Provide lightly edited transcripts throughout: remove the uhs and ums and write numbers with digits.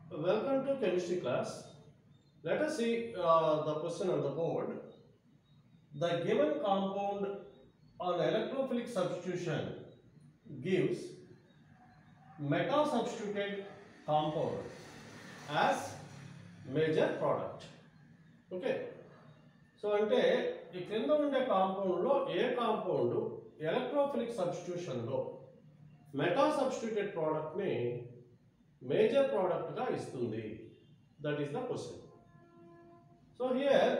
Welcome to chemistry class. Let us see the question on the board. The given compound on electrophilic substitution gives meta-substituted compound as major product. Okay. So అంటే ఈ క్రింద ఉండే కాంపౌండ్లో ఏ compound electrophilic సబ్స్టిట్యూషన్లో meta substituted ప్రోడక్ట్ని major ప్రోడక్ట్గా ఇస్తుంది. That is the question. So here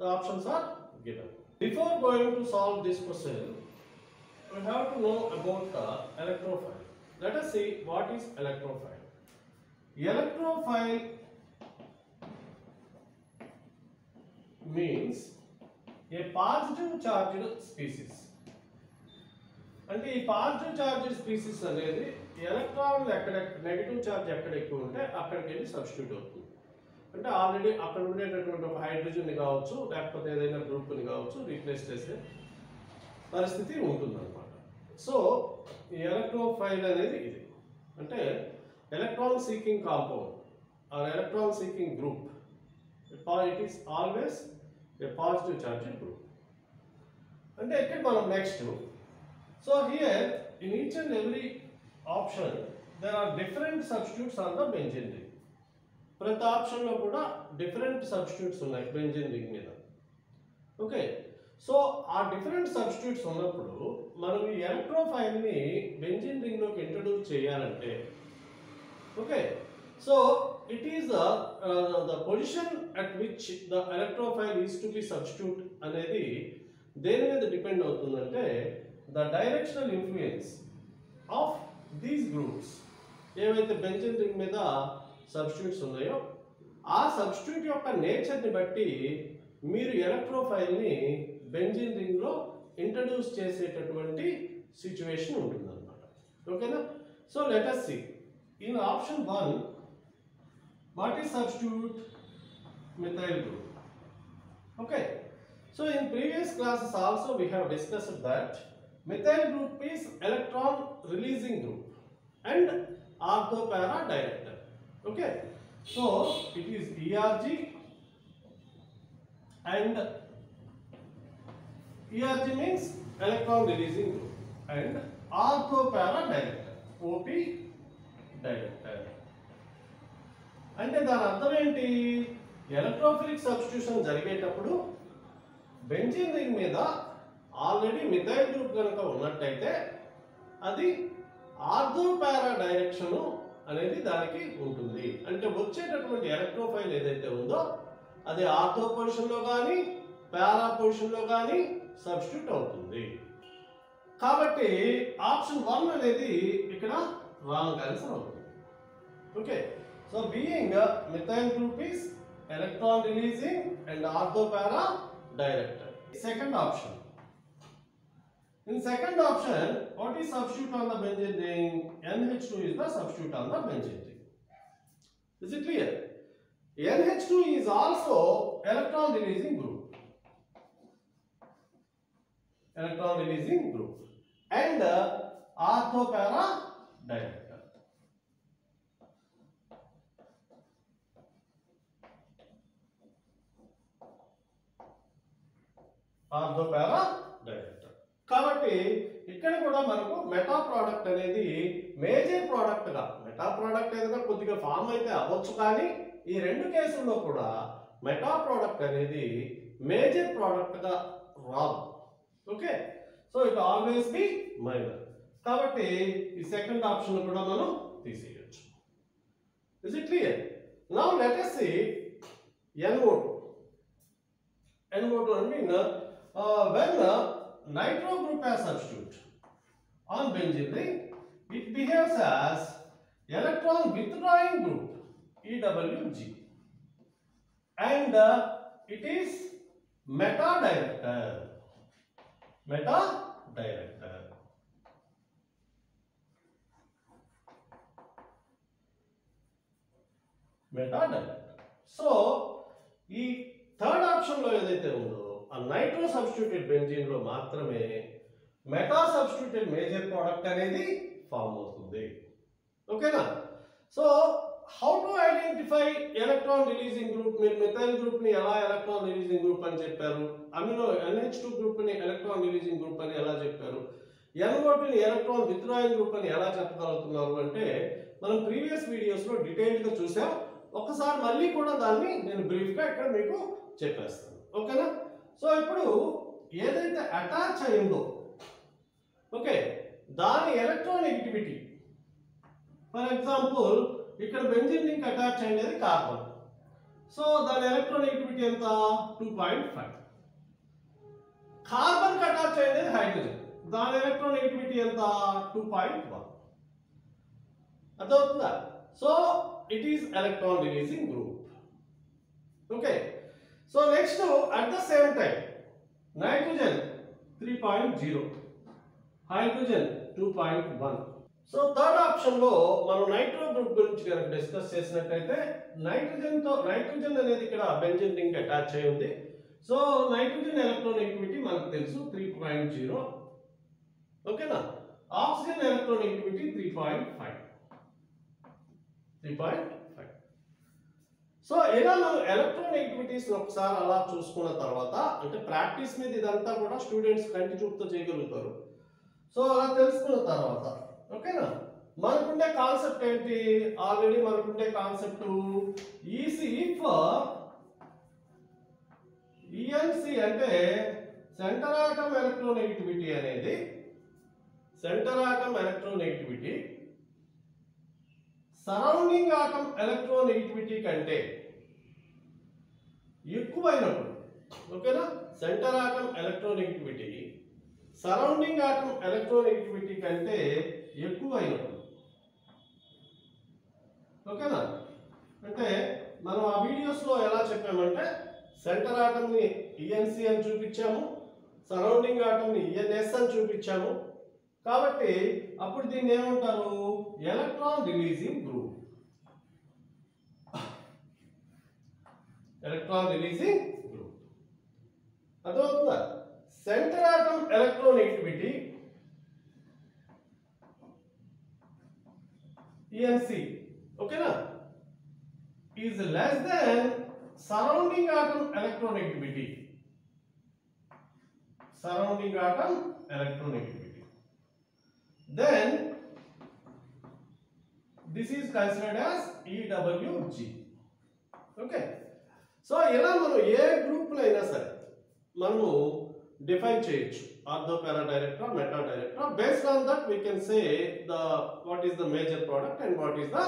the options are given. Before going to solve this question, we have to know about the electrophile. Let us see what is electrophile. Electrophile means a positive charged species. అంటే ఈ positive charge species అనేది ఎలక్ట్రాన్లు ఎక్కడ negative charge ఎక్కడ ఎక్కువ ఉంటే అక్కడికి వెళ్ళి సబ్స్టిట్యూట్ అవుతుంది. అంటే ఆల్రెడీ అక్కడ ఉండేటటువంటి ఒక హైడ్రోజన్ని కావచ్చు లేకపోతే ఏదైనా గ్రూప్ని కావచ్చు రీప్లేస్ చేసే పరిస్థితి ఉంటుందన్నమాట. సో ఈ ఎలక్ట్రోఫైల్ అనేది ఇది అంటే electron seeking compound or electron seeking group. It is always a positive charge group. అంటే ఇక్కడ మనం next. So here in each and every option there are different substitutes on the benzene ring. ప్రతి option లో కూడా different substitutes ఉన్నాయి benzene ring మీద. Okay, so ఆ different substitutes ఉన్నప్పుడు మనం ఈ ఎలక్ట్రోఫైల్ ని బెంజీన్ రింగ్ లోకి ఇంట్రడ్యూస్ చేయాలంటే okay, so it is the position at which the electrophile is to be substitute అనేది దేని మీద డిపెండ్ అవుతుందంటే the directional influence of these groups. ఏవైతే బెంజీన్ రింగ్ మీద సబ్స్టిట్యూట్స్ ఉన్నాయో ఆ సబ్స్టిట్యూట్ యొక్క నేచర్ని బట్టి మీరు ఎలక్ట్రోఫైల్ని బెంజీన్ రింగ్లో ఇంట్రడ్యూస్ చేసేటటువంటి సిచ్యువేషన్ ఉంటుందన్నమాట. ఓకేనా? So let us see in option 1 what is substitute methyl group. Okay, so in previous classes also we have discussed that methyl group is electron releasing group and ortho para director. Okay, so it is ERG and ERG means electron releasing group and ortho para director OP director. అంటే దాని అర్థం ఏంటి? Electrophilic substitution జరిగేటప్పుడు benzene ring మీద already methyl group కనుక ఉన్నట్టయితే అది ortho పారా direction అనేది దానికి ఉంటుంది. అంటే వచ్చేటటువంటి ఎలక్ట్రోఫైల్ ఏదైతే ఉందో అది ఆర్థో పొజిషన్లో కానీ పారా పొజిషన్లో కానీ సబ్స్టిట్యూట్ అవుతుంది. కాబట్టి ఆప్షన్ 1 అనేది ఇక్కడ రాంగ్ ఆన్సర్ అవుతుంది. Okay, so being methyl group is electron releasing and ortho para director. Second option. In second option, what is substitute on the benzene ring? NH2 is the substitute on the benzene ring. Is it clear? NH2 is also electron releasing group. Electron releasing group and ortho para director. Ortho para director. కాబట్టి ఇక్కడ కూడా మనకు meta product అనేది major product గా, meta product ఏదైనా కొద్దిగా form అయితే అవ్వచ్చు కానీ ఈ రెండు కేసుల్లో కూడా మెటా ప్రోడక్ట్ అనేది మేజర్ ప్రోడక్ట్ గా రాదు. Okay, so it always be minor. కాబట్టి ఈ సెకండ్ ఆప్షన్ కూడా మనం తీసేయచ్చు. Is it clear? Now let us see NO2. NO2 I mean when nitro group as substitute on benzene ring, it behaves as electron withdrawing group EWG and it is meta director. Meta director. Meta director. So ఈ third option లో ఏదైతే ఉందో ఆ nitro substituted benzene లో మాత్రమే meta substituted major product అనేది form అవుతుంది. ఓకేనా? So how to identify electron releasing group? మీరు మిథైల్ గ్రూప్ ని ఎలా ఎలక్ట్రాన్ రిలీజింగ్ గ్రూప్ అని చెప్పారు, అమినో NH2 గ్రూప్ ని ఎలక్ట్రాన్ రిలీజింగ్ గ్రూప్ అని ఎలా చెప్పారు, NO2 ని ఎలక్ట్రాన్ విత్డ్రాయింగ్ గ్రూప్ అని ఎలా చెప్పగలుగుతున్నారు అంటే మనం ప్రీవియస్ వీడియోస్ లో డీటెయిల్డ్ గా చూసాం. ఒకసారి మళ్ళీ కూడా దాన్ని నేను బ్రీఫ్ గా ఇక్కడ మీకు చెప్పేస్తాను. ఓకేనా? సో ఇప్పుడు ఏదైతే అటాచ్ అయిందో ఓకే దాని ఎలక్ట్రోనెగటివిటీ, ఫర్ ఎగ్జాంపుల్ ఇక్కడ బెంజీన్ రింగ్ అటాచ్ అయ్యేది కార్బన్. సో దాని ఎలక్ట్రోనెగటివిటీ ఎంత? 2.5. కార్బన్ కి అటాచ్ అయ్యేది హైడ్రోజన్, దాని ఎలక్ట్రోనెగటివిటీ ఎంత? 2.1. అర్థమవుతుందా? So it is electron releasing group. Okay, so next at the same time nitrogen 3.0, hydrogen 2.1. So third option లో మనం నైట్రో గ్రూప్ గురించి కనుక డిస్కస్ చేసినట్లయితే నైట్రోజన్ అనేది ఇక్కడ బెంజీన్ రింగ్ అటాచ్ అయి ఉంది. సో నైట్రోజన్ ఎలక్ట్రోనెగటివిటీ మనకు తెలుసు 3.0. ఓకేనా? Oxygen electronegativity 3.5. సో ఇలా మనం ఎలక్ట్రోనెగటివిటీస్ ఒకసారి అలా చూసుకున్న తర్వాత, అంటే ప్రాక్టీస్ మీద ఇదంతా కూడా స్టూడెంట్స్ కంటి చూపుతో చేయగలుగుతారు. సో అలా తెలుసుకున్న తర్వాత ఓకేనా మనకుండే కాన్సెప్ట్ ఏంటి? ఆల్రెడీ మనకుండే కాన్సెప్ట్ ENC అంటే సెంటర్ ఆటమ్ ఎలక్ట్రోనెగటివిటీ అనేది సరౌండింగ్ ఆటమ్ ఎలక్ట్రోనెగటివిటీ కంటే ఎక్కువైనప్పుడు, ఓకేనా? Centre atom electronegativity surrounding atom electronegativity కంటే ఎక్కువైనప్పుడు, ఓకేనా? అంటే మనం ఆ వీడియోస్ లో ఎలా చెప్పామంటే సెంటర్ ఆటమ్ ని ENC అని చూపించాము, సరౌండింగ్ ఆటమ్ ని ENS అని చూపించాము. కాబట్టి అప్పుడు దీన్ని ఏమంటారు? Electron releasing group. అర్థమవుతుందా? సెంటర్ ఆటమ్ ఎలక్ట్రోనెగటివిటీ ENC, ఓకేనా, is less than surrounding atom electronegativity. Then this is considered as EWG. Okay, so ఇలా మనం ఏ గ్రూప్ లో అయినా సరే మనము డిఫైన్ చేయొచ్చు, ortho para direct or meta direct. Based on that we can say what is the major product and what is the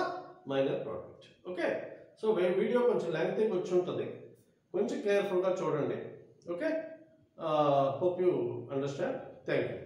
minor product. Okay, so video కొంచెం లెంగ్తీగా వచ్చి ఉంటుంది, కొంచెం కేర్ఫుల్గా చూడండి. Okay, hope you understand. Thank you.